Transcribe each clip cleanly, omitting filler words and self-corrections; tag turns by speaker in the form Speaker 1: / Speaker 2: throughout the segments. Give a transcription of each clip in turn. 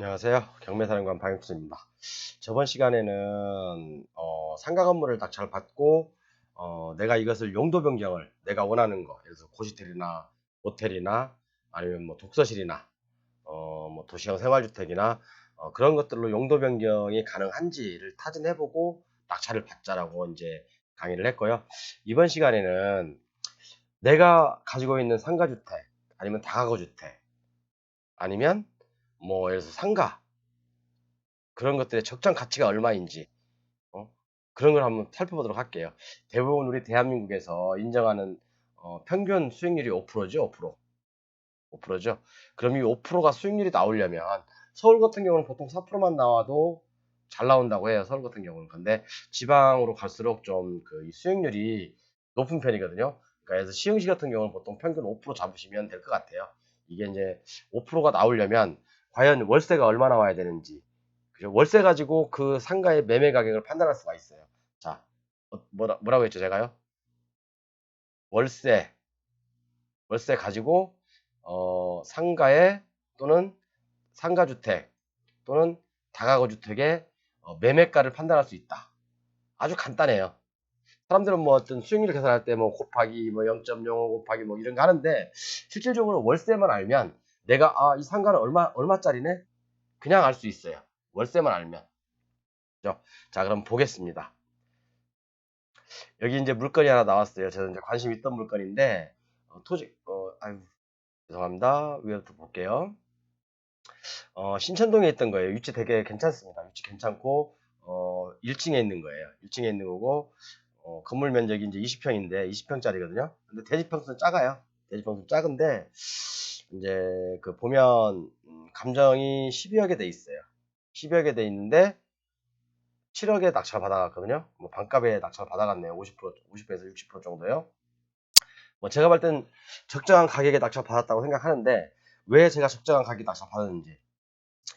Speaker 1: 안녕하세요. 경매사령관 방익수입니다. 저번 시간에는 상가 건물을 딱 잘 받고 내가 이것을 용도 변경을 내가 원하는 거, 예를 들어서 고시텔이나 모텔이나 아니면 뭐 독서실이나 뭐 도시형 생활주택이나 그런 것들로 용도 변경이 가능한지를 타진해보고 낙찰을 받자라고 이제 강의를 했고요. 이번 시간에는 내가 가지고 있는 상가주택 아니면 다가구주택 아니면 뭐 예를 들어서 상가 그런 것들의 적정 가치가 얼마인지 어? 그런 걸 한번 살펴보도록 할게요. 대부분 우리 대한민국에서 인정하는 평균 수익률이 5%죠. 5%. 5%죠. 그럼 이 5%가 수익률이 나오려면 서울 같은 경우는 보통 4%만 나와도 잘 나온다고 해요. 서울 같은 경우는. 근데 지방으로 갈수록 좀 그 수익률이 높은 편이거든요. 그러니까 그래서 시흥시 같은 경우는 보통 평균 5% 잡으시면 될 것 같아요. 이게 이제 5%가 나오려면 과연 월세가 얼마 나와야 되는지, 그죠? 월세 가지고 그 상가의 매매 가격을 판단할 수가 있어요. 자, 뭐라고 했죠, 제가요? 월세, 월세 가지고 상가에 또는 상가주택 또는 다가구 주택의 매매가를 판단할 수 있다. 아주 간단해요. 사람들은 뭐 어떤 수익률 계산할 때 뭐 곱하기 뭐 0.05 곱하기 뭐 이런 거 하는데 실질적으로 월세만 알면 내가 이 상가는 얼마짜리네? 그냥 알 수 있어요. 월세만 알면. 그죠? 자, 그럼 보겠습니다. 여기 이제 물건이 하나 나왔어요. 저는 이제 관심 있던 물건인데 아유 죄송합니다. 위에부터 볼게요. 신천동에 있던 거예요. 위치 되게 괜찮습니다. 위치 괜찮고 1층에 있는 거예요. 1층에 있는 거고 건물 면적이 이제 20평인데 20평짜리거든요. 근데 대지평수는 작아요. 대지평수는 작은데 이제 그 보면 감정이 12여 개 돼 있어요. 12여 개 돼 있는데 7억에 낙찰 받아갔거든요. 뭐 반값에 낙찰 받아갔네요. 50에서 60% 정도요. 뭐 제가 볼 땐 적정한 가격에 낙찰 받았다고 생각하는데 왜 제가 적정한 가격에 낙찰 받았는지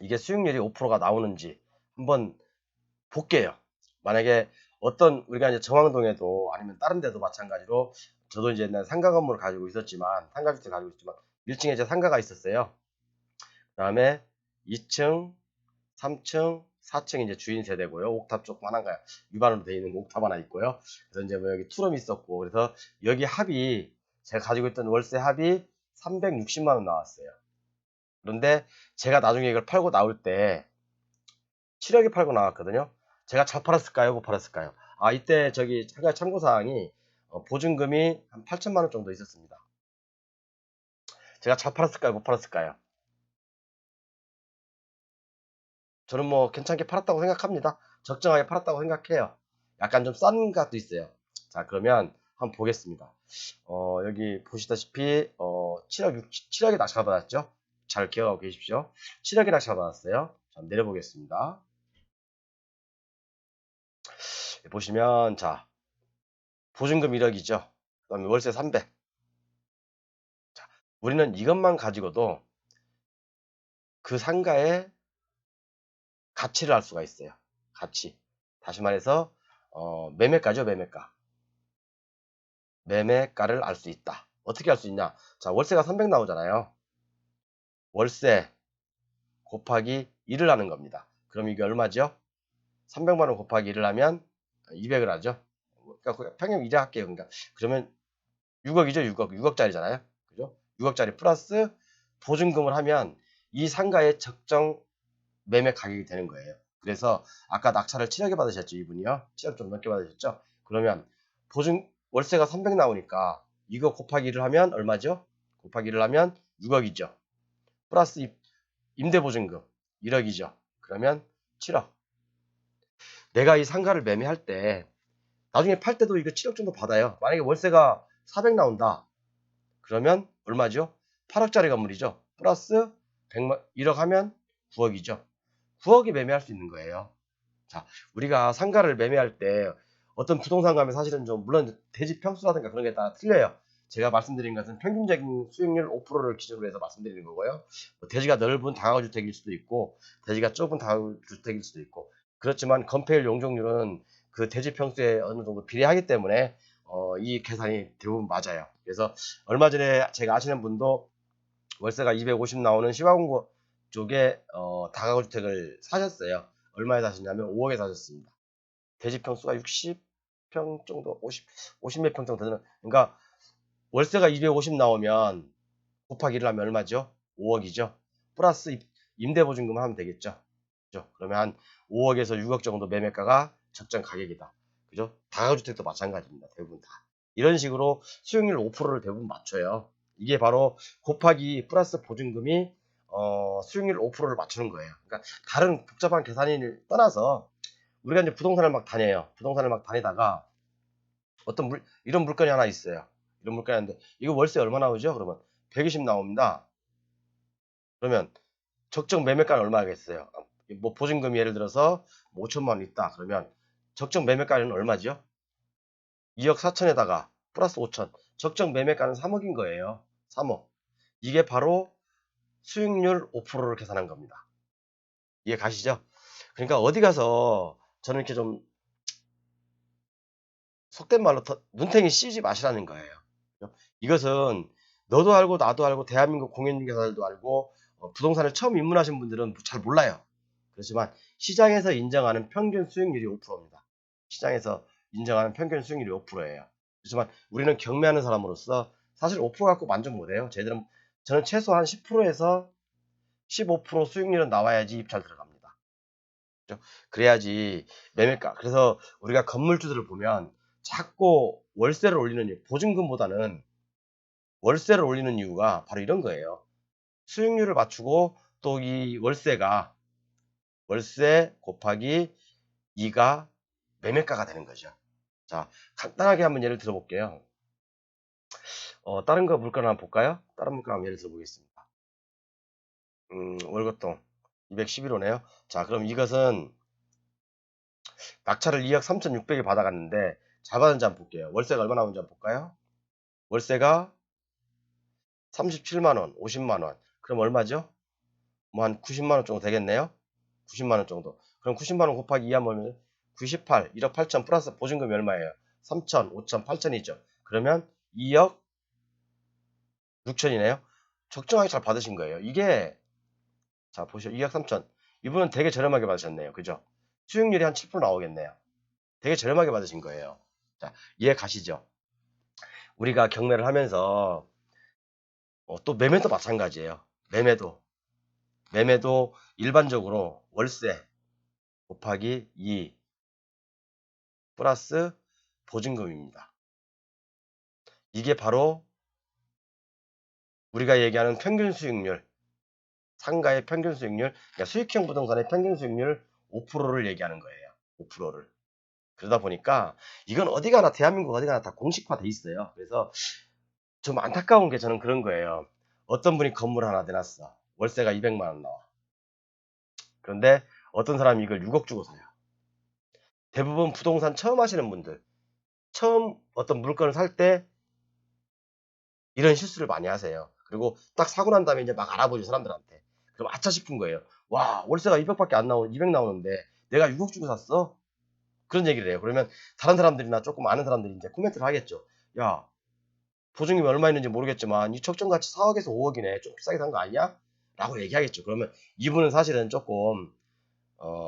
Speaker 1: 이게 수익률이 5%가 나오는지 한번 볼게요. 만약에 어떤 우리가 이제 정왕동에도 아니면 다른 데도 마찬가지로 저도 이제 옛날에 상가 건물을 가지고 있었지만 상가주택 가지고 있지만 1층에 제 상가가 있었어요. 그다음에 2층, 3층, 4층 이제 주인 세대고요. 옥탑 조그만한 거 유반으로 되어 있는 거 옥탑 하나 있고요. 그래서 이제 뭐 여기 투룸이 있었고 그래서 여기 합이 제가 가지고 있던 월세 합이 360만 원 나왔어요. 그런데 제가 나중에 이걸 팔고 나올 때 7억에 팔고 나왔거든요. 제가 잘 팔았을까요? 못 팔았을까요? 이때 저기 한 가지 참고사항이 보증금이 한 8천만 원 정도 있었습니다. 제가 잘 팔았을까요? 못 팔았을까요? 저는 뭐 괜찮게 팔았다고 생각합니다. 적정하게 팔았다고 생각해요. 약간 좀 싼 것도 있어요. 자, 그러면 한번 보겠습니다. 여기 보시다시피 7억에 낙찰받았죠? 잘 기억하고 계십시오. 7억에 낙찰받았어요. 자, 내려보겠습니다. 보시면 자, 보증금 1억이죠. 그 다음에 월세 300. 우리는 이것만 가지고도 그 상가의 가치를 알 수가 있어요. 가치. 다시 말해서 매매가죠, 매매가. 매매가를 알 수 있다. 어떻게 알 수 있냐? 자, 월세가 300 나오잖아요. 월세 곱하기 1을 하는 겁니다. 그럼 이게 얼마죠? 300만 원 곱하기 1을 하면 200을 하죠. 그러니까 평형 이자 할게요. 그러니까 그러면 6억이죠, 6억. 6억짜리잖아요. 그죠? 6억짜리 플러스 보증금을 하면 이 상가의 적정 매매 가격이 되는 거예요. 그래서 아까 낙찰을 7억에 받으셨죠, 이분이요. 7억 좀 넘게 받으셨죠. 그러면 보증 월세가 300 나오니까 이거 곱하기 1을 하면 얼마죠? 곱하기 1을 하면 6억이죠. 플러스 임대보증금 1억이죠. 그러면 7억. 내가 이 상가를 매매할 때 나중에 팔 때도 이거 7억 정도 받아요. 만약에 월세가 400 나온다. 그러면 얼마죠? 8억짜리 건물이죠. 플러스 1억 하면 9억이죠. 9억에 매매할 수 있는 거예요. 자, 우리가 상가를 매매할 때 어떤 부동산 가면 사실은 좀 물론 대지 평수라든가 그런 게 다 틀려요. 제가 말씀드린 것은 평균적인 수익률 5%를 기준으로 해서 말씀드리는 거고요. 뭐 대지가 넓은 다가구 주택일 수도 있고 대지가 좁은 다가구 주택일 수도 있고 그렇지만 건폐율 용적률은 그 대지 평수에 어느 정도 비례하기 때문에 이 계산이 대부분 맞아요. 그래서 얼마 전에 제가 아시는 분도 월세가 250 나오는 시화공고 쪽에 다가구 주택을 사셨어요. 얼마에 사셨냐면 5억에 사셨습니다. 대지 평수가 60평 정도, 50 몇 평 정도 되는. 그러니까 월세가 250 나오면 곱하기 1을 하면 얼마죠? 5억이죠. 플러스 임대보증금 하면 되겠죠. 그죠? 그러면 한 5억에서 6억 정도 매매가가 적정 가격이다. 그죠? 다가구주택도 마찬가지입니다. 대부분 다. 이런 식으로 수익률 5%를 대부분 맞춰요. 이게 바로 곱하기 플러스 보증금이 수익률 5%를 맞추는 거예요. 그러니까 다른 복잡한 계산을 떠나서 우리가 이제 부동산을 막 다녀요. 부동산을 막 다니다가 이런 물건이 하나 있어요. 이런 물건이 있는데 이거 월세 얼마 나오죠? 그러면 120 나옵니다. 그러면 적정 매매가는 얼마겠어요? 뭐 보증금이 예를 들어서 5천만 원 있다. 그러면 적정 매매가는 얼마죠? 2억 4천에다가 플러스 5천. 적정 매매가는 3억인 거예요. 3억. 이게 바로 수익률 5%를 계산한 겁니다. 이해 가시죠? 그러니까 어디 가서 저는 이렇게 좀 속된 말로 눈탱이 씌지 마시라는 거예요. 이것은 너도 알고 나도 알고 대한민국 공인중개사들도 알고 부동산을 처음 입문하신 분들은 잘 몰라요. 그렇지만 시장에서 인정하는 평균 수익률이 5%입니다. 시장에서 인정하는 평균 수익률이 5%예요. 그렇지만 우리는 경매하는 사람으로서 사실 5% 갖고 만족 못해요. 저는 최소한 10%에서 15% 수익률은 나와야지 입찰 들어갑니다. 그렇죠? 그래야지 매매가. 그래서 우리가 건물주들을 보면 자꾸 월세를 올리는 이유, 보증금보다는 월세를 올리는 이유가 바로 이런 거예요. 수익률을 맞추고 또 이 월세가 월세 곱하기 2가 매매가가 되는 거죠. 자, 간단하게 한번 예를 들어볼게요. 다른 거 물건 한번 볼까요? 다른 물건 한번 예를 들어보겠습니다. 월거동 211호네요. 자, 그럼 이것은 낙찰을 2억 3,600에 받아갔는데 잘 받은지 한번 볼게요. 월세가 얼마 나오는지 한번 볼까요? 월세가 37만원, 50만원. 그럼 얼마죠? 뭐 한 90만원 정도 되겠네요? 90만원 정도. 그럼 90만원 곱하기 2 하면 98, 1억 8천 플러스 보증금이 얼마예요? 3천, 5천, 8천이죠. 그러면 2억 6천이네요. 적정하게 잘 받으신 거예요. 이게, 자, 보시죠. 2억 3천. 이분은 되게 저렴하게 받으셨네요. 그죠? 수익률이 한 7% 나오겠네요. 되게 저렴하게 받으신 거예요. 자, 이해 가시죠? 우리가 경매를 하면서, 또 매매도 마찬가지예요. 매매도 일반적으로 월세 곱하기 2 플러스 보증금입니다. 이게 바로 우리가 얘기하는 평균 수익률, 상가의 평균 수익률, 그러니까 수익형 부동산의 평균 수익률 5%를 얘기하는 거예요. 5%를. 그러다 보니까 이건 어디 가나 대한민국 어디 가나 다 공식화돼 있어요. 그래서 좀 안타까운 게 저는 그런 거예요. 어떤 분이 건물 하나 내놨어. 월세가 200만 원 나와. 그런데 어떤 사람이 이걸 6억 주고 사요. 대부분 부동산 처음 하시는 분들, 처음 어떤 물건을 살 때 이런 실수를 많이 하세요. 그리고 딱 사고 난 다음에 이제 막 알아보죠, 사람들한테. 그럼 아차 싶은 거예요. 와, 월세가 200밖에 안 나오는, 200 나오는데 내가 6억 주고 샀어? 그런 얘기를 해요. 그러면 다른 사람들이나 조금 아는 사람들이 이제 코멘트를 하겠죠. 야, 보증금이 얼마 있는지 모르겠지만 이 적정가치 4억에서 5억이네. 좀 비싸게 산 거 아니야? 라고 얘기하겠죠. 그러면 이분은 사실은 조금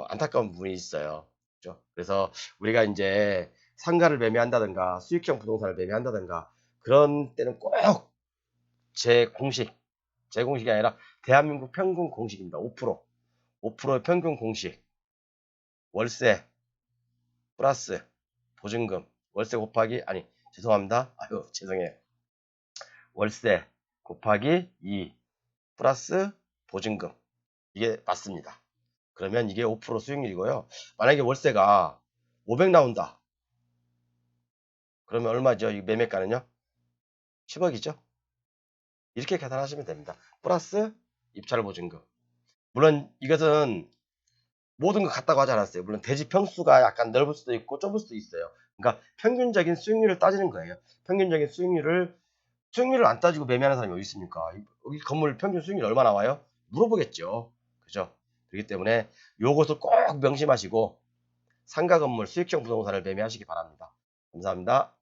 Speaker 1: 안타까운 부분이 있어요. 그죠? 그래서 우리가 이제 상가를 매매한다든가 수익형 부동산을 매매한다든가 그런 때는 꼭 제 공식이 아니라 대한민국 평균 공식입니다. 5%. 5%의 평균 공식. 월세 플러스 보증금. 월세 곱하기, 아니, 죄송합니다. 아유, 죄송해요. 월세 곱하기 2 플러스 보증금. 이게 맞습니다. 그러면 이게 5% 수익률이고요. 만약에 월세가 500 나온다. 그러면 얼마죠? 이 매매가는요? 10억이죠? 이렇게 계산하시면 됩니다. 플러스 입찰 보증금. 물론 이것은 모든 거 같다고 하지 않았어요. 물론 대지 평수가 약간 넓을 수도 있고 좁을 수도 있어요. 그러니까 평균적인 수익률을 따지는 거예요. 평균적인 수익률을 안 따지고 매매하는 사람이 어디 있습니까? 여기 건물 평균 수익률 얼마 나와요? 물어보겠죠. 그죠? 그렇기 때문에 요것을 꼭 명심하시고 상가 건물 수익형 부동산을 매매하시기 바랍니다. 감사합니다.